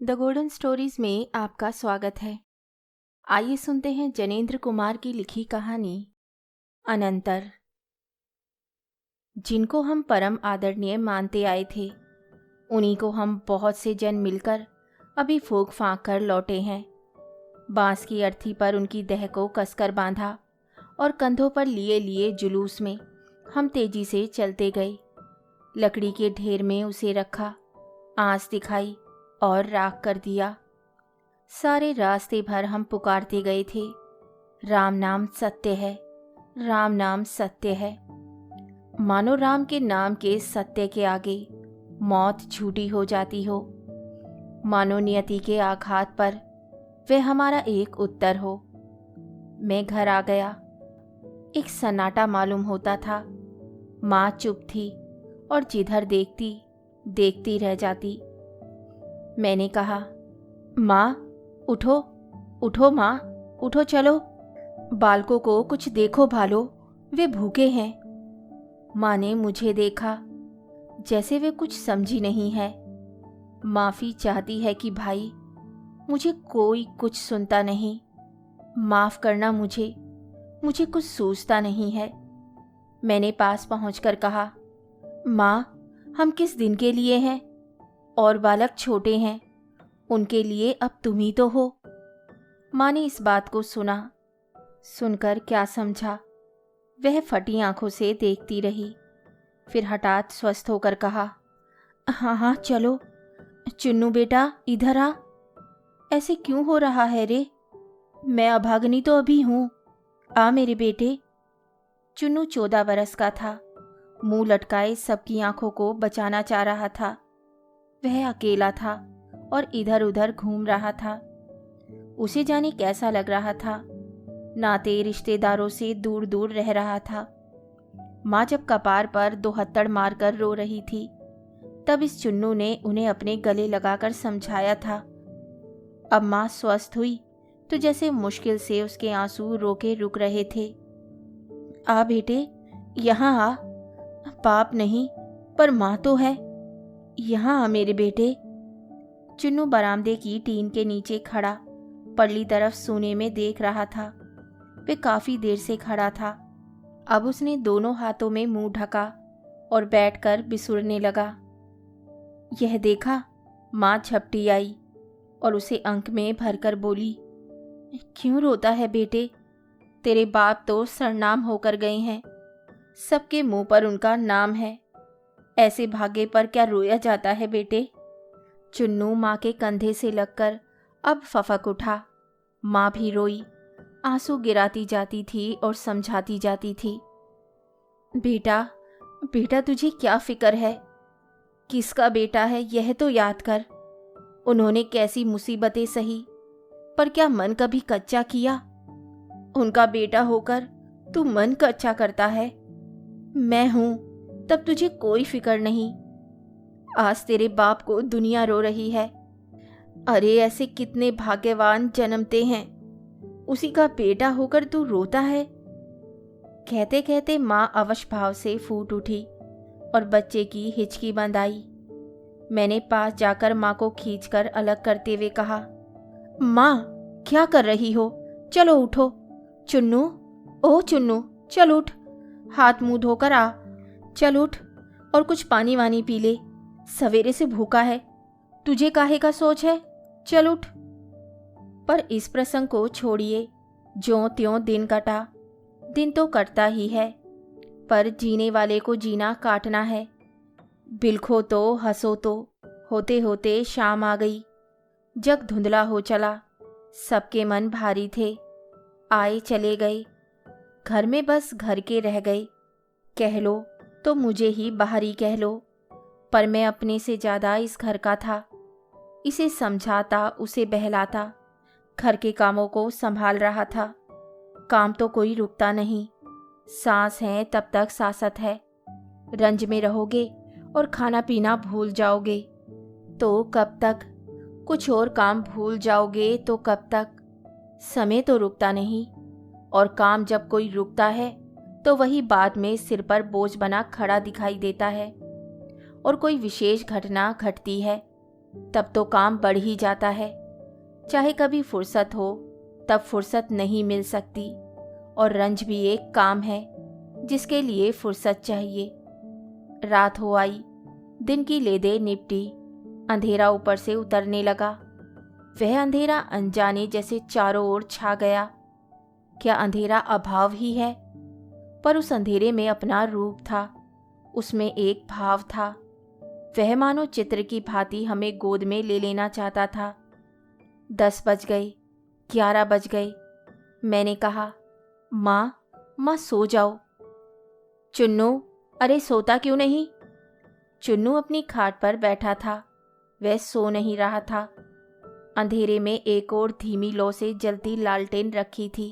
The golden stories में आपका स्वागत है। आइए सुनते हैं जनेंद्र कुमार की लिखी कहानी अनंतर। जिनको हम परम आदरणीय मानते आए थे, उन्हीं को हम बहुत से जन मिलकर अभी फूंक फांक कर लौटे हैं। बांस की अर्थी पर उनकी देह को कसकर बांधा और कंधों पर लिए लिए जुलूस में हम तेजी से चलते गए। लकड़ी के ढेर में उसे रखा, आंच दिखाई और राख कर दिया। सारे रास्ते भर हम पुकारते गए थे, राम नाम सत्य है, राम नाम सत्य है। मानो राम के नाम के सत्य के आगे मौत झूठी हो जाती हो। मानो नियति के आघात पर वह हमारा एक उत्तर हो। मैं घर आ गया। एक सन्नाटा मालूम होता था। माँ चुप थी और जिधर देखती देखती रह जाती। मैंने कहा, माँ उठो, उठो माँ, उठो, चलो बालकों को कुछ देखो भालो, वे भूखे हैं। माँ ने मुझे देखा जैसे वे कुछ समझी नहीं है। माफ़ी चाहती है कि भाई मुझे कोई कुछ सुनता नहीं, माफ़ करना, मुझे कुछ सूझता नहीं है। मैंने पास पहुंचकर कहा, माँ हम किस दिन के लिए हैं, और बालक छोटे हैं, उनके लिए अब तुम ही तो हो। माँ ने इस बात को सुना। सुनकर क्या समझा, वह फटी आंखों से देखती रही। फिर हठात स्वस्थ होकर कहा, हाँ हाँ चलो। चुन्नू बेटा इधर आ। ऐसे क्यों हो रहा है रे? मैं अभागनी तो अभी हूँ, आ मेरे बेटे। चुन्नू 14 बरस का था। मुंह लटकाए सबकी आंखों को बचाना चाह रहा था। वह अकेला था और इधर उधर घूम रहा था। उसे जाने कैसा लग रहा था। नाते रिश्तेदारों से दूर दूर रह रहा था। माँ जब कपार पर 2 हत्थड़ मारकर रो रही थी, तब इस चुन्नू ने उन्हें अपने गले लगाकर समझाया था। अब माँ स्वस्थ हुई तो जैसे मुश्किल से उसके आंसू रोके रुक रहे थे। आ बेटे, यहाँ आ। बाप नहीं पर माँ तो है, यहाँ आ मेरे बेटे। चुन्नू बरामदे की टीन के नीचे खड़ा परली तरफ सूने में देख रहा था। वे काफी देर से खड़ा था। अब उसने दोनों हाथों में मुंह ढका और बैठकर बिसुरने लगा। यह देखा, माँ झपटी आई और उसे अंक में भरकर बोली, क्यों रोता है बेटे? तेरे बाप तो सरनाम होकर गए हैं, सबके मुंह पर उनका नाम है। ऐसे भाग्य पर क्या रोया जाता है बेटे? चुन्नू माँ के कंधे से लगकर अब फफक उठा। माँ भी रोई, आंसू गिराती जाती थी और समझाती जाती थी। बेटा, बेटा तुझे क्या फिक्र है? किसका बेटा है यह तो याद कर। उन्होंने कैसी मुसीबतें सही, पर क्या मन कभी कच्चा किया? उनका बेटा होकर तू मन कच्चा करता है। मैं हूं तब तुझे कोई फिक्र नहीं। आज तेरे बाप को दुनिया रो रही है। अरे ऐसे कितने भाग्यवान जन्मते हैं, उसी का बेटा होकर तू रोता है। कहते कहते माँ अवश भाव से फूट उठी और बच्चे की हिचकी बंद आई। मैंने पास जाकर माँ को खींचकर अलग करते हुए कहा, माँ क्या कर रही हो? चलो उठो। चुन्नू, ओ चुन्नू, चल उठ, हाथ मुंह धोकर आ। चल उठ और कुछ पानी वानी पी ले, सवेरे से भूखा है। तुझे काहे का सोच है? चल उठ। पर इस प्रसंग को छोड़िए। ज्यों त्यों दिन कटा। दिन तो कटता ही है, पर जीने वाले को जीना काटना है। बिलखो तो हंसो तो होते होते शाम आ गई। जग धुंधला हो चला। सबके मन भारी थे। आए चले गए। घर में बस घर के रह गए। कह लो तो मुझे ही बाहरी कह लो, पर मैं अपने से ज़्यादा इस घर का था। इसे समझाता, उसे बहलाता, घर के कामों को संभाल रहा था। काम तो कोई रुकता नहीं। सांस है तब तक सासत है। रंज में रहोगे और खाना पीना भूल जाओगे तो कब तक? कुछ और काम भूल जाओगे तो कब तक? समय तो रुकता नहीं, और काम जब कोई रुकता है तो वही बाद में सिर पर बोझ बना खड़ा दिखाई देता है। और कोई विशेष घटना घटती है तब तो काम बढ़ ही जाता है। चाहे कभी फुर्सत हो तब फुर्सत नहीं मिल सकती, और रंज भी एक काम है जिसके लिए फुर्सत चाहिए। रात हो आई, दिन की लेदे निपटी, अंधेरा ऊपर से उतरने लगा। वह अंधेरा अनजाने जैसे चारों ओर छा गया। क्या अंधेरा अभाव ही है? पर उस अंधेरे में अपना रूप था, उसमें एक भाव था। वह मानो चित्र की भांति हमें गोद में ले लेना चाहता था। 10 बज गए, 11 बज गए। मैंने कहा, माँ सो जाओ। चुन्नू, अरे सोता क्यों नहीं? चुन्नू अपनी खाट पर बैठा था, वह सो नहीं रहा था। अंधेरे में एक और धीमी लौ से जलती लालटेन रखी थी,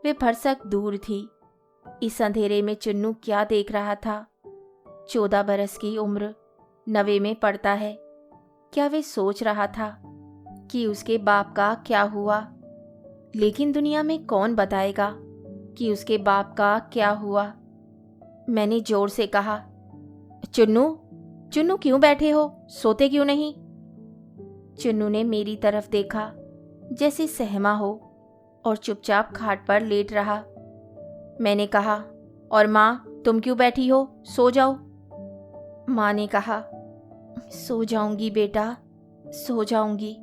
वे भरसक दूर थी। इस अंधेरे में चुन्नू क्या देख रहा था? 14 बरस की उम्र, 9वें में पढ़ता है। क्या वे सोच रहा था कि उसके बाप का क्या हुआ? लेकिन दुनिया में कौन बताएगा कि उसके बाप का क्या हुआ? मैंने जोर से कहा, चुन्नू क्यों बैठे हो? सोते क्यों नहीं? चुन्नू ने मेरी तरफ देखा जैसे सहमा हो और चुपचाप खाट पर लेट रहा। मैंने कहा, और माँ तुम क्यों बैठी हो? सो जाओ। माँ ने कहा, सो जाऊंगी बेटा, सो जाऊंगी।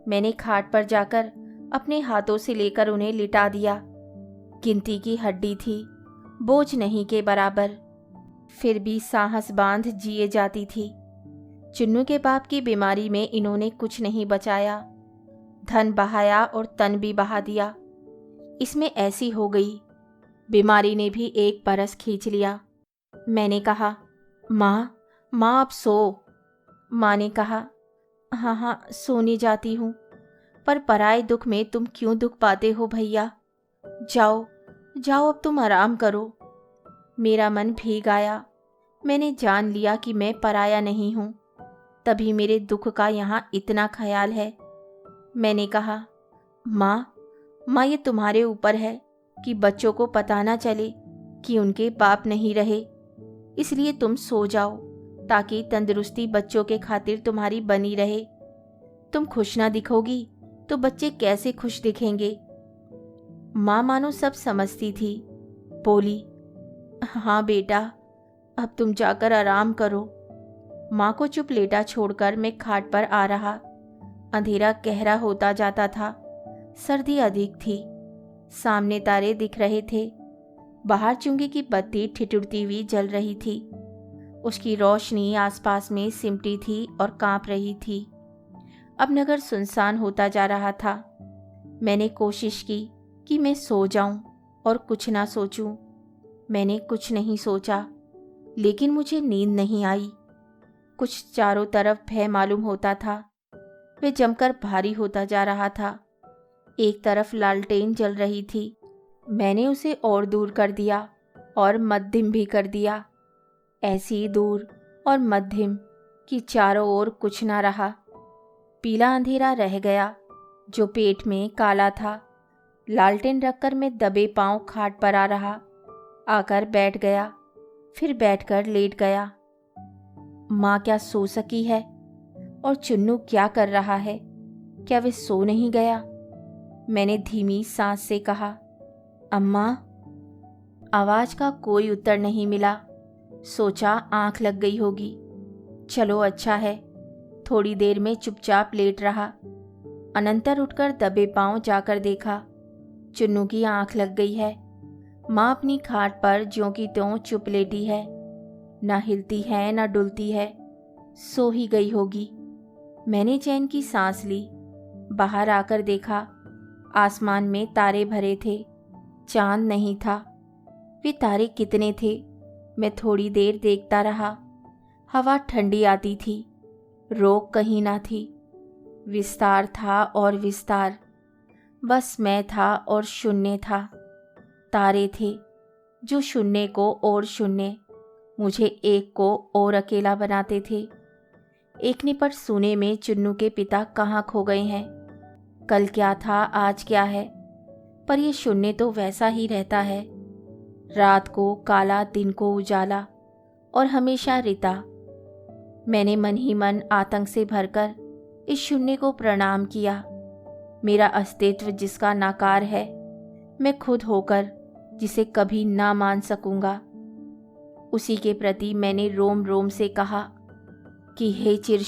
मैंने खाट पर जाकर अपने हाथों से लेकर उन्हें लिटा दिया। गिनती की हड्डी थी, बोझ नहीं के बराबर, फिर भी साहस बांध जिए जाती थी। चुन्नू के बाप की बीमारी में इन्होंने कुछ नहीं बचाया, धन बहाया और तन भी बहा दिया। इसमें ऐसी हो गई, बीमारी ने भी एक बरस खींच लिया। मैंने कहा, माँ अब सो। माँ ने कहा, हाँ सोने जाती हूँ, पर पराए दुख में तुम क्यों दुख पाते हो भैया? जाओ अब तुम आराम करो। मेरा मन भीग आया। मैंने जान लिया कि मैं पराया नहीं हूँ, तभी मेरे दुख का यहाँ इतना ख्याल है। मैंने कहा, माँ ये तुम्हारे ऊपर है कि बच्चों को पता ना चले कि उनके बाप नहीं रहे, इसलिए तुम सो जाओ ताकि तंदुरुस्ती बच्चों के खातिर तुम्हारी बनी रहे। तुम खुश ना दिखोगी तो बच्चे कैसे खुश दिखेंगे? माँ मानो सब समझती थी, बोली, हाँ बेटा, अब तुम जाकर आराम करो। माँ को चुप लेटा छोड़कर मैं खाट पर आ रहा। अंधेरा गहरा होता जाता था, सर्दी अधिक थी। सामने तारे दिख रहे थे। बाहर चुंगी की बत्ती ठिठुरती हुई जल रही थी। उसकी रोशनी आसपास में सिमटी थी और कांप रही थी। अब नगर सुनसान होता जा रहा था। मैंने कोशिश की कि मैं सो जाऊं और कुछ ना सोचूं। मैंने कुछ नहीं सोचा, लेकिन मुझे नींद नहीं आई। कुछ चारों तरफ भय मालूम होता था, वह जमकर भारी होता जा रहा था। एक तरफ लालटेन जल रही थी, मैंने उसे और दूर कर दिया और मध्यम भी कर दिया, ऐसी दूर और मध्यम कि चारों ओर कुछ ना रहा। पीला अंधेरा रह गया जो पेट में काला था। लालटेन रखकर मैं दबे पांव खाट पर आ रहा। आकर बैठ गया, फिर बैठकर लेट गया। माँ क्या सो सकी है? और चुन्नू क्या कर रहा है? क्या वे सो नहीं गया? मैंने धीमी सांस से कहा, अम्मा। आवाज का कोई उत्तर नहीं मिला। सोचा आंख लग गई होगी। चलो अच्छा है। थोड़ी देर में चुपचाप लेट रहा। अनंतर उठकर दबे पांव जाकर देखा, चुन्नू की आंख लग गई है। माँ अपनी खाट पर ज्यों की त्यों चुप लेटी है, ना हिलती है ना डुलती है, सो ही गई होगी। मैंने चैन की सांस ली। बाहर आकर देखा, आसमान में तारे भरे थे, चांद नहीं था। वे तारे कितने थे? मैं थोड़ी देर देखता रहा। हवा ठंडी आती थी, रोक कहीं ना थी। विस्तार था और विस्तार, बस मैं था और शून्य था। तारे थे जो शून्य को और शून्य, मुझे एक को और अकेला बनाते थे। एक निपट सुने में चुन्नू के पिता कहाँ खो गए हैं। कल क्या था, आज क्या है, पर यह शून्य तो वैसा ही रहता है। रात को काला, दिन को उजाला और हमेशा रिता। मैंने मन ही मन आतंक से भरकर इस शून्य को प्रणाम किया। मेरा अस्तित्व जिसका नाकार है, मैं खुद होकर जिसे कभी ना मान सकूंगा, उसी के प्रति मैंने रोम रोम से कहा कि हे चिर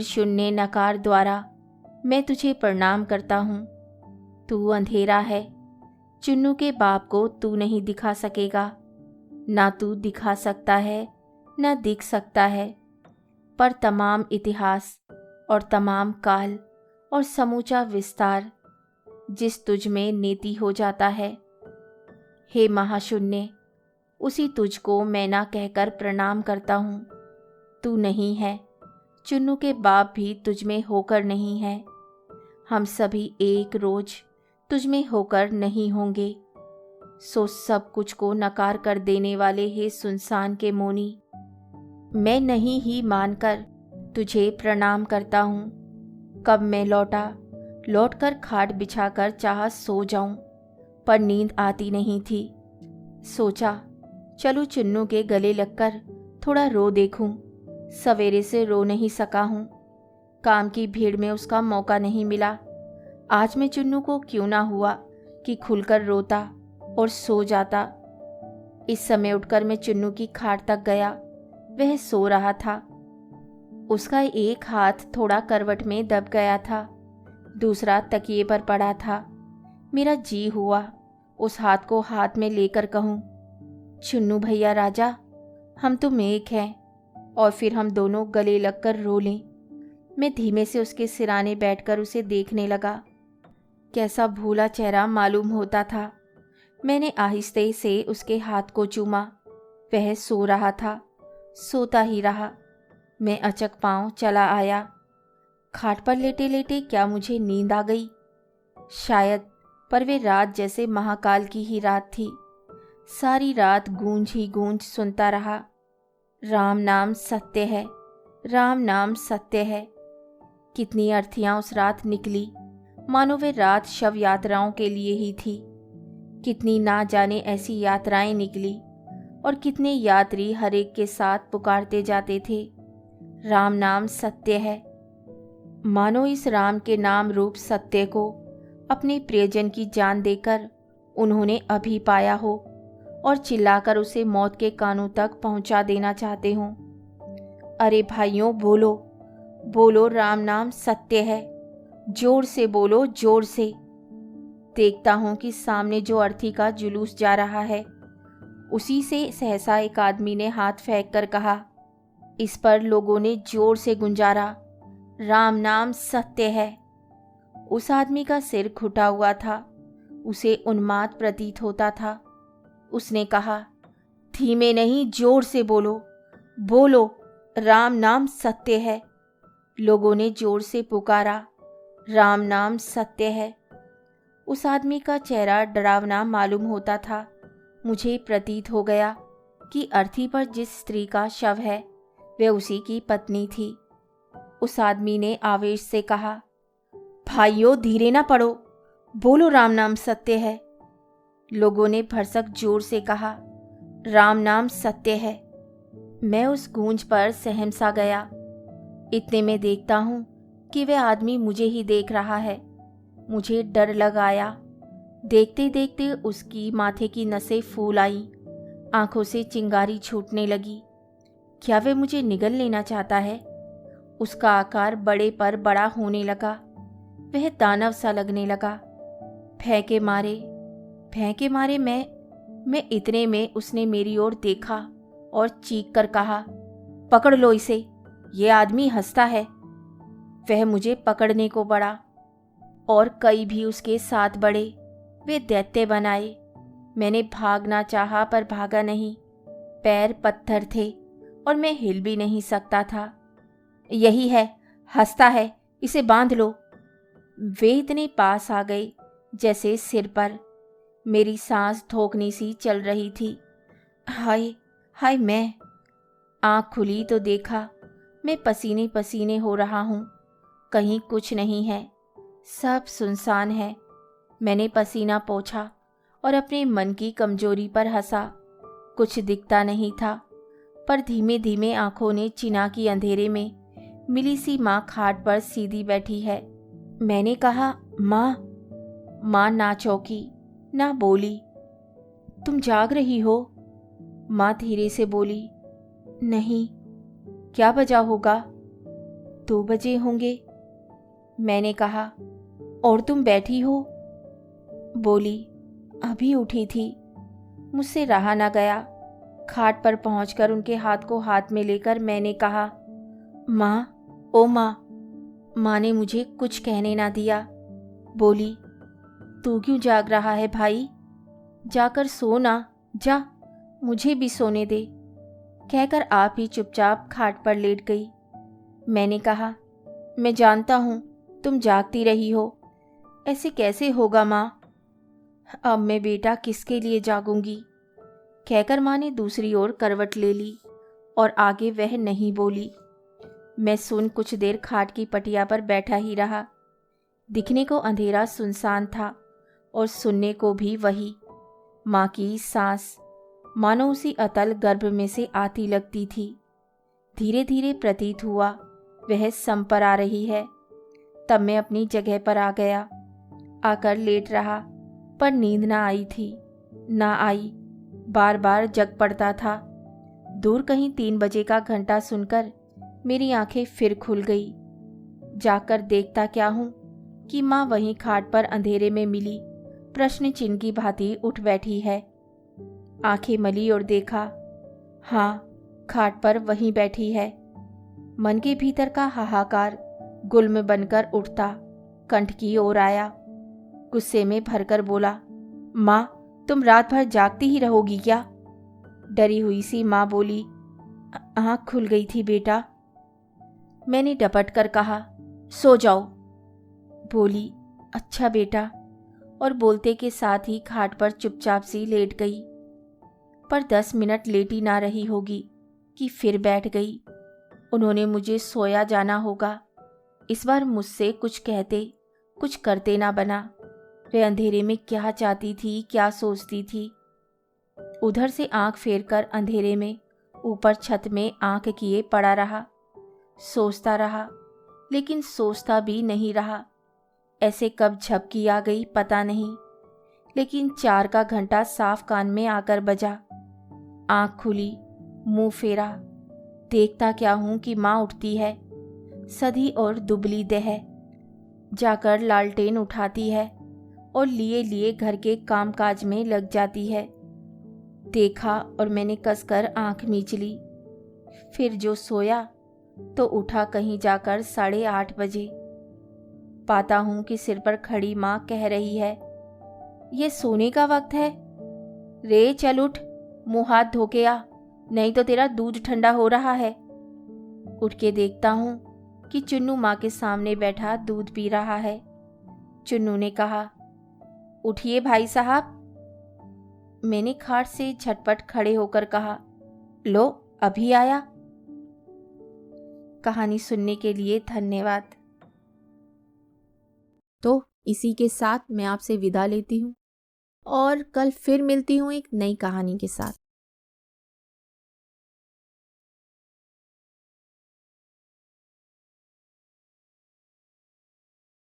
शून्य नकार द्वारा मैं तुझे प्रणाम करता हूँ। तू अंधेरा है, चुन्नू के बाप को तू नहीं दिखा सकेगा, ना तू दिखा सकता है ना दिख सकता है, पर तमाम इतिहास और तमाम काल और समूचा विस्तार जिस तुझ में नेति हो जाता है। हे महाशून्य, उसी तुझको मैं ना कहकर प्रणाम करता हूँ। तू नहीं है, चुन्नू के बाप भी तुझ में होकर नहीं है, हम सभी एक रोज तुझ में होकर नहीं होंगे। सो सब कुछ को नकार कर देने वाले हे सुनसान के मोनी, मैं नहीं ही मानकर तुझे प्रणाम करता हूँ। कब मैं लौटकर खाट बिछाकर चाहा सो जाऊं, पर नींद आती नहीं थी। सोचा चलो चुन्नू के गले लगकर थोड़ा रो देखूं। सवेरे से रो नहीं सका हूँ, काम की भीड़ में उसका मौका नहीं मिला। आज मैं चुन्नू को क्यों ना हुआ कि खुलकर रोता और सो जाता। इस समय उठकर मैं चुन्नू की खाट तक गया। वह सो रहा था। उसका एक हाथ थोड़ा करवट में दब गया था, दूसरा तकिए पर पड़ा था। मेरा जी हुआ उस हाथ को हाथ में लेकर कहूँ, चुन्नू भैया राजा, हम तुम एक हैं, और फिर हम दोनों गले लगकर रो लें। मैं धीमे से उसके सिराने बैठकर उसे देखने लगा। कैसा भूला चेहरा मालूम होता था। मैंने आहिस्ते से उसके हाथ को चूमा। वह सो रहा था, सोता ही रहा। मैं अचक पांव चला आया। खाट पर लेटे लेटे क्या मुझे नींद आ गई? शायद, पर वे रात जैसे महाकाल की ही रात थी। सारी रात गूंज ही गूंज सुनता रहा, राम नाम सत्य है, राम नाम सत्य है। कितनी अर्थियां उस रात निकली, मानो वे रात शव यात्राओं के लिए ही थी। कितनी ना जाने ऐसी यात्राएं निकली, और कितने यात्री हर एक के साथ पुकारते जाते थे, राम नाम सत्य है। मानो इस राम के नाम रूप सत्य को अपने प्रियजन की जान देकर उन्होंने अभी पाया हो, और चिल्लाकर उसे मौत के कानों तक पहुंचा देना चाहते हों। अरे भाइयों, बोलो बोलो, राम नाम सत्य है। जोर से बोलो, जोर से। देखता हूं कि सामने जो अर्थी का जुलूस जा रहा है, उसी से सहसा एक आदमी ने हाथ फेंक कर कहा। इस पर लोगों ने जोर से गुंजारा, राम नाम सत्य है। उस आदमी का सिर घुटा हुआ था, उसे उन्माद प्रतीत होता था। उसने कहा, धीमे नहीं, जोर से बोलो, बोलो, राम नाम सत्य है। लोगों ने जोर से पुकारा, राम नाम सत्य है। उस आदमी का चेहरा डरावना मालूम होता था। मुझे प्रतीत हो गया कि अर्थी पर जिस स्त्री का शव है, वह उसी की पत्नी थी। उस आदमी ने आवेश से कहा, भाइयों, धीरे ना पड़ो, बोलो, राम नाम सत्य है। लोगों ने भरसक जोर से कहा, राम नाम सत्य है। मैं उस गूंज पर सहम सा गया। इतने में देखता हूं कि वह आदमी मुझे ही देख रहा है। मुझे डर लग आया। देखते देखते उसकी माथे की नसें फूल आई, आंखों से चिंगारी छूटने लगी। क्या वह मुझे निगल लेना चाहता है? उसका आकार बड़े पर बड़ा होने लगा। वह दानव सा लगने लगा। फेंके मारे मैं इतने में उसने मेरी ओर देखा और चीख कर कहा, पकड़ लो इसे, ये आदमी हंसता है। वह मुझे पकड़ने को बढ़ा और कई भी उसके साथ बढ़े। वे दैत्य बनाए। मैंने भागना चाहा पर भागा नहीं। पैर पत्थर थे और मैं हिल भी नहीं सकता था। यही है, हंसता है, इसे बांध लो। वे इतने पास आ गए जैसे सिर पर। मेरी सांस धोखनी सी चल रही थी। हाय हाय, मैं आँख खुली तो देखा मैं पसीने पसीने हो रहा हूँ। कहीं कुछ नहीं है, सब सुनसान है। मैंने पसीना पोंछा और अपने मन की कमजोरी पर हंसा। कुछ दिखता नहीं था, पर धीमे धीमे आंखों ने चिना की अंधेरे में मिली सी माँ खाट पर सीधी बैठी है। मैंने कहा, माँ। माँ ना चौंकी ना बोली। तुम जाग रही हो? माँ धीरे से बोली। नहीं। क्या बजा होगा? 2 बजे होंगे। मैंने कहा, और तुम बैठी हो? बोली, अभी उठी थी। मुझसे रहा ना गया। खाट पर पहुंचकर उनके हाथ को हाथ में लेकर मैंने कहा, माँ, ओ माँ। माँ ने मुझे कुछ कहने ना दिया। बोली, तू क्यों जाग रहा है भाई? जाकर सो ना, जा, मुझे भी सोने दे। कहकर आप ही चुपचाप खाट पर लेट गई। मैंने कहा, मैं जानता हूँ तुम जागती रही हो, ऐसे कैसे होगा माँ? अब मैं बेटा किसके लिए जागूंगी? कहकर माँ ने दूसरी ओर करवट ले ली और आगे वह नहीं बोली। मैं सुन कुछ देर खाट की पटिया पर बैठा ही रहा। दिखने को अंधेरा सुनसान था और सुनने को भी वही, माँ की सांस मानो उसी अतल गर्भ में से आती लगती थी। धीरे धीरे प्रतीत हुआ वह सम पर आ रही है। तब मैं अपनी जगह पर आ गया। आकर लेट रहा, पर नींद ना आई थी, ना आई। बार बार जग पड़ता था। दूर कहीं 3 बजे का घंटा सुनकर मेरी आंखें फिर खुल गई। जाकर देखता क्या हूँ कि माँ वहीं खाट पर अंधेरे में मिली प्रश्न चिन्ह की भांति उठ बैठी है। आंखें मली और देखा, हाँ, खाट पर वहीं बैठी है। मन के भीतर का हाहाकार गुल्म बनकर उठता कंठ की ओर आया। गुस्से में भरकर बोला, माँ, तुम रात भर जागती ही रहोगी क्या? डरी हुई सी माँ बोली, आँख खुल गई थी बेटा। मैंने डपट कर कहा, सो जाओ। बोली, अच्छा बेटा, और बोलते के साथ ही खाट पर चुपचाप सी लेट गई। पर 10 मिनट लेटी ना रही होगी कि फिर बैठ गई। उन्होंने मुझे सोया जाना होगा। इस बार मुझसे कुछ कहते कुछ करते ना बना। वे अंधेरे में क्या चाहती थी, क्या सोचती थी? उधर से आंख फेरकर अंधेरे में ऊपर छत में आंख किए पड़ा रहा। सोचता रहा, लेकिन सोचता भी नहीं रहा। ऐसे कब झपकी आ गई पता नहीं, लेकिन 4 का घंटा साफ कान में आकर बजा। आंख खुली, मुंह फेरा। देखता क्या हूं कि माँ उठती है, सधी और दुबली देह। जाकर लालटेन उठाती है और लिए लिए घर के कामकाज में लग जाती है। देखा और मैंने कसकर आंख मीच ली। फिर जो सोया तो उठा कहीं जाकर 8:30 बजे। पाता हूं कि सिर पर खड़ी माँ कह रही है, ये सोने का वक्त है रे, चल उठ, मुंह हाथ धो के आ, नहीं तो तेरा दूध ठंडा हो रहा है। उठ के देखता हूं कि चुन्नू माँ के सामने बैठा दूध पी रहा है। चुन्नू ने कहा, उठिए भाई साहब। मैंने खाट से झटपट खड़े होकर कहा, लो, अभी आया। कहानी सुनने के लिए धन्यवाद। तो इसी के साथ मैं आपसे विदा लेती हूँ और कल फिर मिलती हूँ एक नई कहानी के साथ।